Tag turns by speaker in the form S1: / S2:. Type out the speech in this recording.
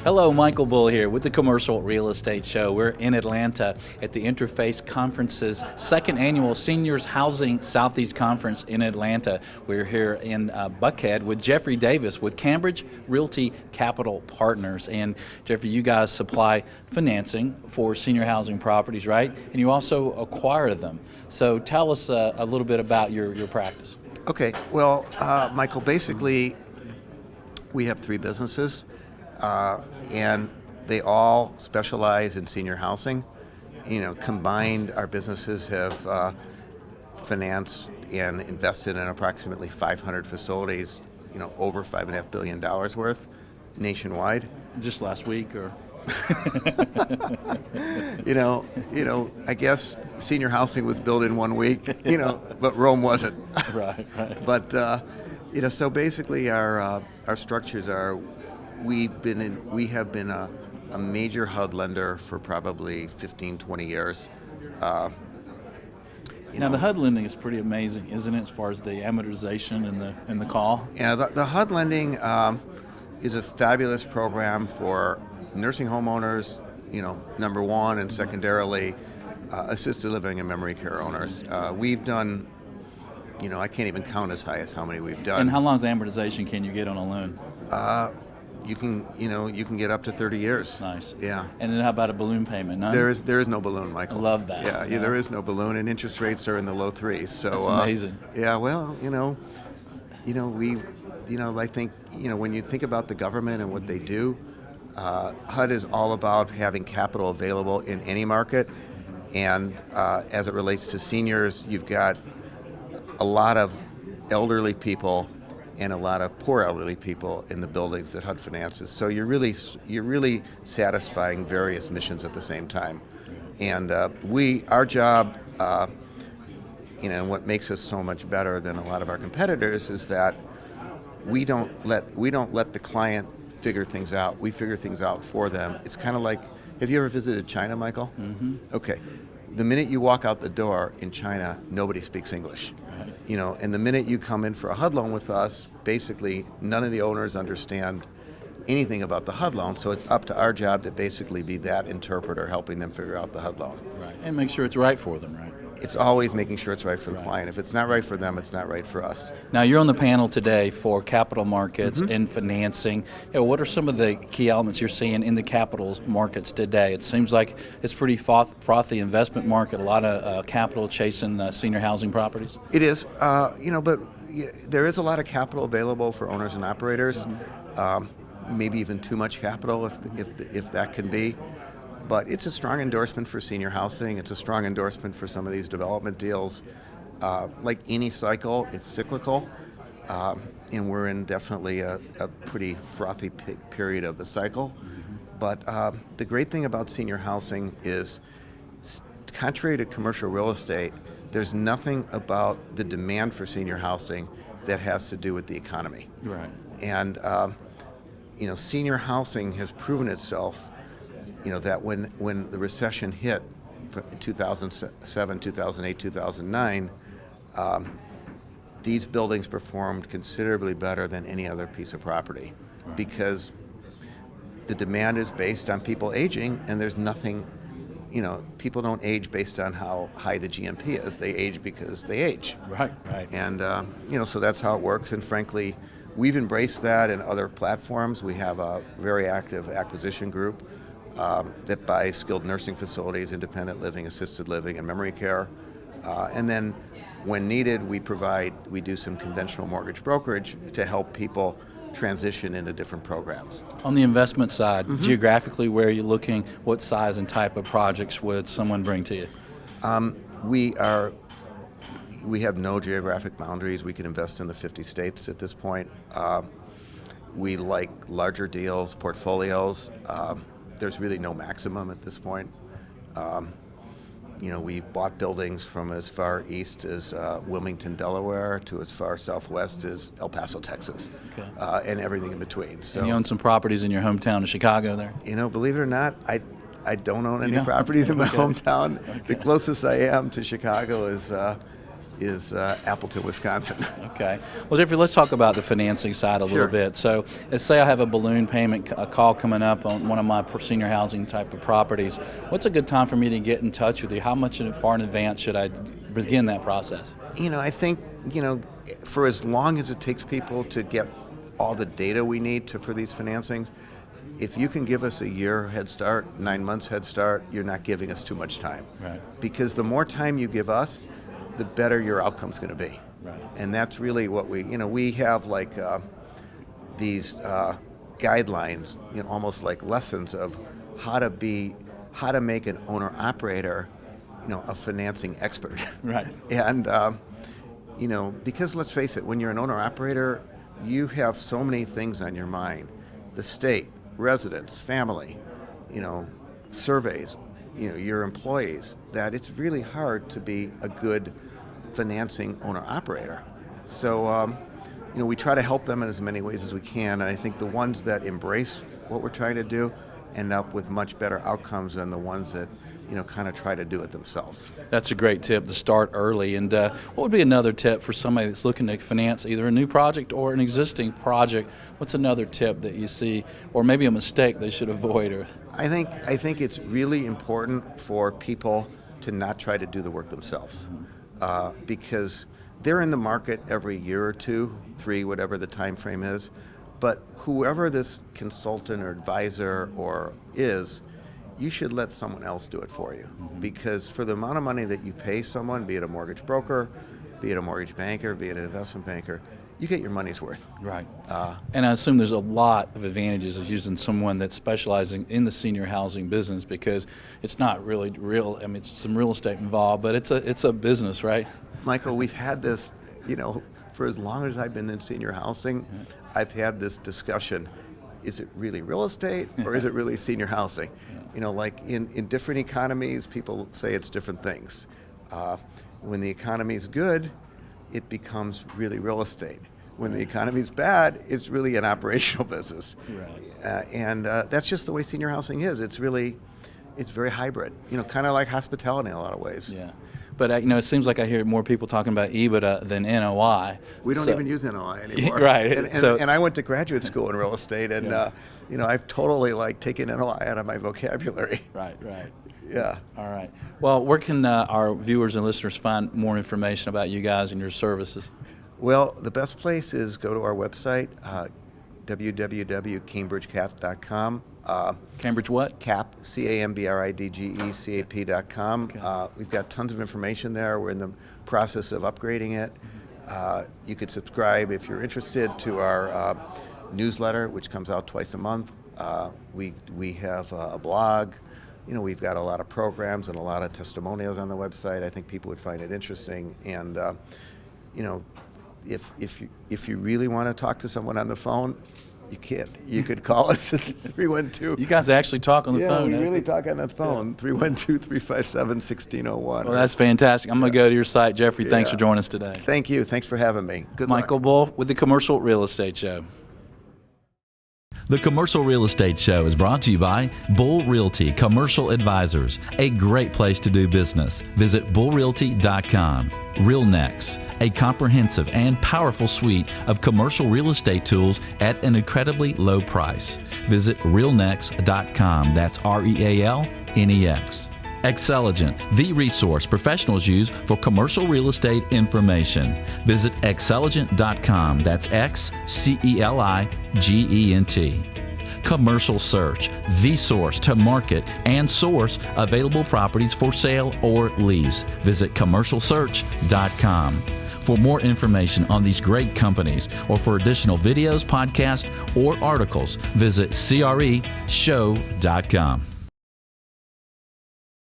S1: Hello, Michael Bull here with the Commercial Real Estate Show. We're in Atlanta at the Interface Conference's second annual Seniors Housing Southeast Conference in Atlanta. We're here in Buckhead with Jeffrey Davis with Cambridge Realty Capital Partners. And Jeffrey, you guys supply financing for senior housing properties, right? And you also acquire them. So tell us a little bit about your practice.
S2: Okay, well, Michael, basically we have three businesses. And they all specialize in senior housing. Combined, our businesses have financed and invested in approximately 500 facilities, over $5.5 billion worth nationwide.
S1: Just last week, or?
S2: I guess senior housing was built in 1 week, but Rome wasn't.
S1: Right.
S2: But, so basically our structures are, we have been a major HUD lender for probably 15, 20 years.
S1: Now the HUD lending is pretty amazing, isn't it, as far as the amortization and the call?
S2: Yeah, the HUD lending is a fabulous program for nursing home owners, number one, and secondarily assisted living and memory care owners. We've done, I can't even count as high as how many we've done.
S1: And how long's amortization can you get on a loan?
S2: You can get up to 30 years.
S1: Nice.
S2: Yeah.
S1: And then how about a balloon payment? None?
S2: There is no balloon, Michael.
S1: I love that.
S2: Yeah, there is no balloon, and interest rates are in the low threes. So
S1: that's amazing.
S2: Yeah, well, I think when you think about the government and what they do, HUD is all about having capital available in any market, and as it relates to seniors, you've got a lot of elderly people and a lot of poor elderly people in the buildings that HUD finances. So you're really satisfying various missions at the same time. And our job, and what makes us so much better than a lot of our competitors is that we don't let the client figure things out. We figure things out for them. It's kind of like, have you ever visited China, Michael?
S1: Mm-hmm.
S2: Okay. The minute you walk out the door in China, nobody speaks English. Right. And the minute you come in for a HUD loan with us, basically none of the owners understand anything about the HUD loan, so it's up to our job to basically be that interpreter helping them figure out the HUD loan.
S1: Right. And make sure it's right for them, right?
S2: It's always making sure it's right for the client. If it's not right for them, it's not right for us.
S1: Now, you're on the panel today for capital markets
S2: Mm-hmm.
S1: and financing. What are some of the key elements you're seeing in the capital markets today? It seems like it's pretty frothy investment market, a lot of capital chasing senior housing properties.
S2: It is, but there is a lot of capital available for owners and operators. Mm-hmm. Maybe even too much capital, if that can be. But it's a strong endorsement for senior housing. It's a strong endorsement for some of these development deals. Like any cycle, it's cyclical, and we're in definitely a pretty frothy period of the cycle. Mm-hmm. But the great thing about senior housing is, contrary to commercial real estate, there's nothing about the demand for senior housing that has to do with the economy.
S1: Right.
S2: And senior housing has proven itself. That when the recession hit, 2007, 2008, 2009, these buildings performed considerably better than any other piece of property, right, because the demand is based on people aging, and there's nothing, people don't age based on how high the GMP is. They age because they age.
S1: Right.
S2: And, so that's how it works, and frankly, we've embraced that in other platforms. We have a very active acquisition group that buys skilled nursing facilities, independent living, assisted living, and memory care. And then when needed, we do some conventional mortgage brokerage to help people transition into different programs.
S1: On the investment side,
S2: mm-hmm.
S1: geographically, where are you looking? What size and type of projects would someone bring to you?
S2: We have no geographic boundaries. We can invest in the 50 states at this point. We like larger deals, portfolios. There's really no maximum at this point. We bought buildings from as far east as Wilmington, Delaware, to as far southwest as El Paso, Texas, okay, and everything in between. So,
S1: and you own some properties in your hometown of Chicago there?
S2: Believe it or not, I don't own any
S1: don't?
S2: properties in my
S1: Okay.
S2: hometown.
S1: Okay.
S2: The closest I am to Chicago is Appleton, Wisconsin.
S1: Okay. Well, Jeffrey, let's talk about the financing side a little
S2: Sure.
S1: bit. So, let's say I have a balloon payment a call coming up on one of my senior housing type of properties. What's a good time for me to get in touch with you? How much far in advance should I begin that process?
S2: I think, for as long as it takes people to get all the data we need for these financings, if you can give us a year head start, 9 months head start, you're not giving us too much time.
S1: Right.
S2: Because the more time you give us, the better your outcome's going to be.
S1: Right.
S2: And that's really what we have like these guidelines, almost like lessons of how to make an owner operator, a financing expert.
S1: Right.
S2: And because let's face it, when you're an owner operator, you have so many things on your mind: the state, residents, family, surveys, your employees, that it's really hard to be a good financing owner operator. So, we try to help them in as many ways as we can. And I think the ones that embrace what we're trying to do end up with much better outcomes than the ones that, kind of try to do it themselves.
S1: That's a great tip to start early. And what would be another tip for somebody that's looking to finance either a new project or an existing project? What's another tip that you see, or maybe a mistake they should avoid? Or
S2: I think it's really important for people to not try to do the work themselves, because they're in the market every year or 2, 3, whatever the time frame is. But whoever this consultant or advisor is, you should let someone else do it for you. Because for the amount of money that you pay someone, be it a mortgage broker, be it a mortgage banker, be it an investment banker, you get your money's worth.
S1: Right. And I assume there's a lot of advantages of using someone that's specializing in the senior housing business, because it's not really real. I mean, it's some real estate involved, but it's a business, right?
S2: Michael, we've had this, for as long as I've been in senior housing, I've had this discussion. Is it really real estate or is it really senior housing? Like in different economies, people say it's different things. When the economy's good, it becomes really real estate. When the economy's bad, it's really an operational business.
S1: Right.
S2: And that's just the way senior housing is. It's very hybrid, kind of like hospitality in a lot of ways.
S1: Yeah. But it seems like I hear more people talking about EBITDA than NOI.
S2: We don't even use NOI anymore.
S1: Right.
S2: And I went to graduate school in real estate, and
S1: Yeah.
S2: I've totally taken NOI out of my vocabulary.
S1: Right.
S2: Yeah.
S1: All right. Well, where can our viewers and listeners find more information about you guys and your services?
S2: Well, the best place is go to our website, www.cambridgecap.com.
S1: Cambridge what?
S2: CAP, CAMBRIDGECAP.com.
S1: Okay.
S2: We've got tons of information there. We're in the process of upgrading it. You could subscribe if you're interested to our newsletter, which comes out twice a month. We have a blog. We've got a lot of programs and a lot of testimonials on the website. I think people would find it interesting. And if you really want to talk to someone on the phone, you can. You could call us at 312.
S1: You guys actually talk on the phone.
S2: Yeah, we
S1: huh?
S2: really talk on the phone. 312-357-1601.
S1: Well, that's fantastic. I'm going to go to your site. Jeffrey, thanks
S2: Yeah.
S1: for joining us today.
S2: Thank you. Thanks for having me. Good luck.
S1: Michael Bull with the Commercial Real Estate Show.
S3: The Commercial Real Estate Show is brought to you by Bull Realty Commercial Advisors, a great place to do business. Visit bullrealty.com. RealNex, a comprehensive and powerful suite of commercial real estate tools at an incredibly low price. Visit realnex.com. That's REALNEX. Xceligent, the resource professionals use for commercial real estate information. Visit xceligent.com. That's XCELIGENT. Commercial Search, the source to market and source available properties for sale or lease. Visit commercialsearch.com. For more information on these great companies or for additional videos, podcasts, or articles, visit CREshow.com.